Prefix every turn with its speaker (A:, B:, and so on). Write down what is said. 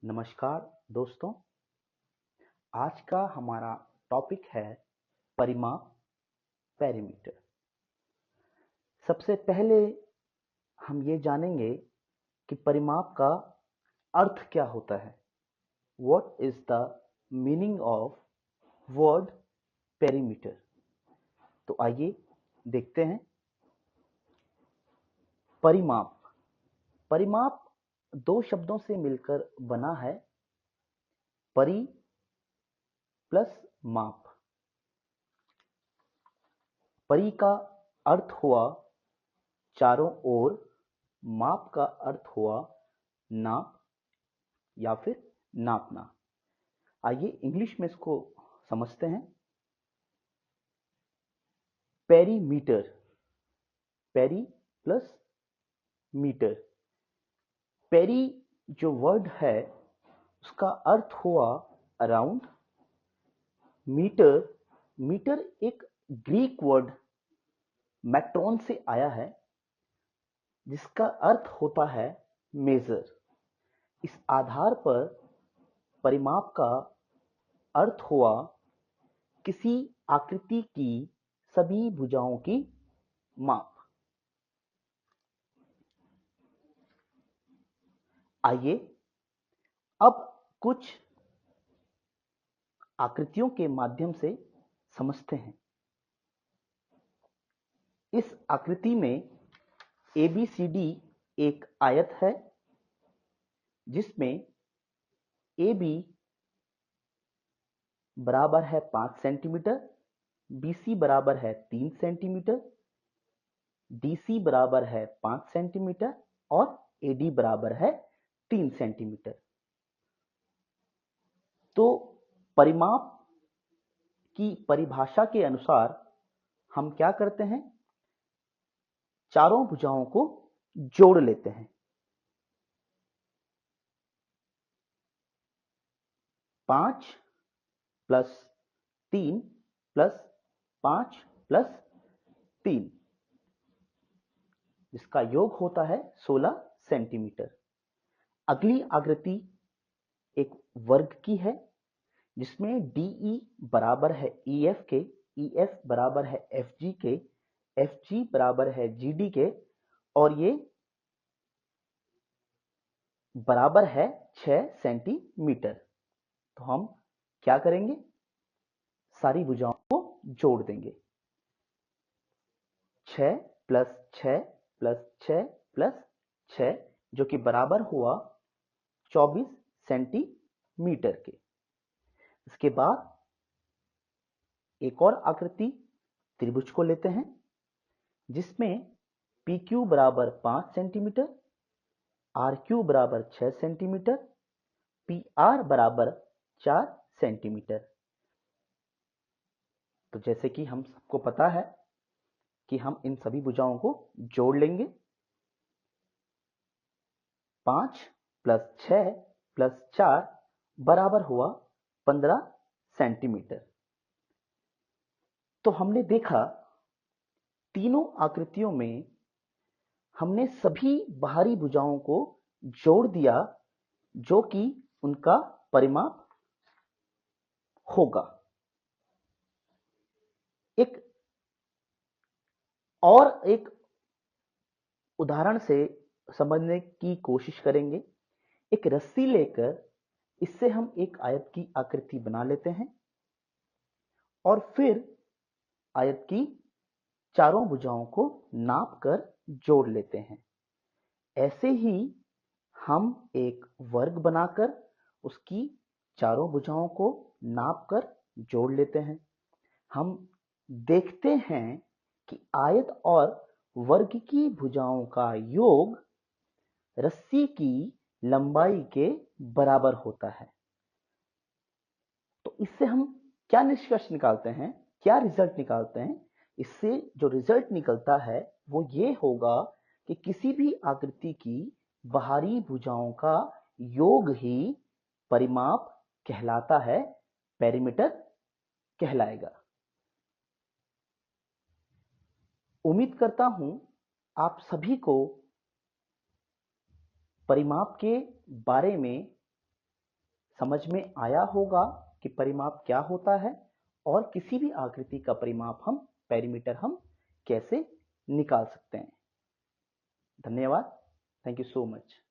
A: नमस्कार दोस्तों। आज का हमारा टॉपिक है परिमाप, पेरीमीटर। सबसे पहले हम ये जानेंगे कि परिमाप का अर्थ क्या होता है। What is the meaning of word perimeter. तो आइए देखते हैं। परिमाप परिमाप दो शब्दों से मिलकर बना है, परि प्लस माप। परि का अर्थ हुआ चारों ओर, माप का अर्थ हुआ नाप या फिर नापना। आइए इंग्लिश में इसको समझते हैं। Perimeter, peri plus metre. Peri जो वर्ड है उसका अर्थ हुआ अराउंड। मीटर, मीटर एक ग्रीक वर्ड मैट्रोन से आया है जिसका अर्थ होता है मेजर। इस आधार पर परिमाप का अर्थ हुआ किसी आकृति की सभी भुजाओं की माप। आइए अब कुछ आकृतियों के माध्यम से समझते हैं। इस आकृति में ABCD एक आयत है जिसमें AB बराबर है 5 सेंटीमीटर, BC बराबर है 3 सेंटीमीटर, DC बराबर है 5 सेंटीमीटर और AD बराबर है 3 सेंटीमीटर। तो परिमाप की परिभाषा के अनुसार हम क्या करते हैं, चारों भुजाओं को जोड़ लेते हैं। 5 प्लस 3 प्लस 5 प्लस 3, जिसका योग होता है 16 सेंटीमीटर। अगली आकृति एक वर्ग की है जिसमें DE बराबर है EF के, EF बराबर है FG के, FG बराबर है GD के और ये बराबर है 6 सेंटीमीटर। तो हम क्या करेंगे, सारी भुजाओं को जोड़ देंगे। 6 प्लस 6 प्लस 6 प्लस 6 जो कि बराबर हुआ 24 सेंटीमीटर के। इसके बाद एक और आकृति त्रिभुज को लेते हैं जिसमें PQ बराबर 5 सेंटीमीटर, RQ बराबर 6 सेंटीमीटर, PR बराबर 4 सेंटीमीटर। तो जैसे कि हम सबको पता है कि हम इन सभी भुजाओं को जोड़ लेंगे। 5 प्लस 6 प्लस 4 बराबर हुआ 15 सेंटीमीटर। तो हमने देखा तीनों आकृतियों में हमने सभी बाहरी भुजाओं को जोड़ दिया जो कि उनका परिमाप होगा। एक उदाहरण से समझने की कोशिश करेंगे। एक रस्सी लेकर इससे हम एक आयत की आकृति बना लेते हैं और फिर आयत की चारों भुजाओं को नाप कर जोड़ लेते हैं। ऐसे ही हम एक वर्ग बनाकर उसकी चारों भुजाओं को नाप कर जोड़ लेते हैं। हम देखते हैं कि आयत और वर्ग की भुजाओं का योग रस्सी की लंबाई के बराबर होता है। तो इससे हम क्या निष्कर्ष निकालते हैं, क्या रिजल्ट निकालते हैं? इससे जो रिजल्ट निकलता है वो ये होगा कि किसी भी आकृति की बाहरी भुजाओं का योग ही परिमाप कहलाता है, पेरीमीटर कहलाएगा। उम्मीद करता हूं आप सभी को परिमाप के बारे में समझ में आया होगा कि परिमाप क्या होता है और किसी भी आकृति का परिमाप पेरीमीटर हम कैसे निकाल सकते हैं। धन्यवाद। Thank you so much.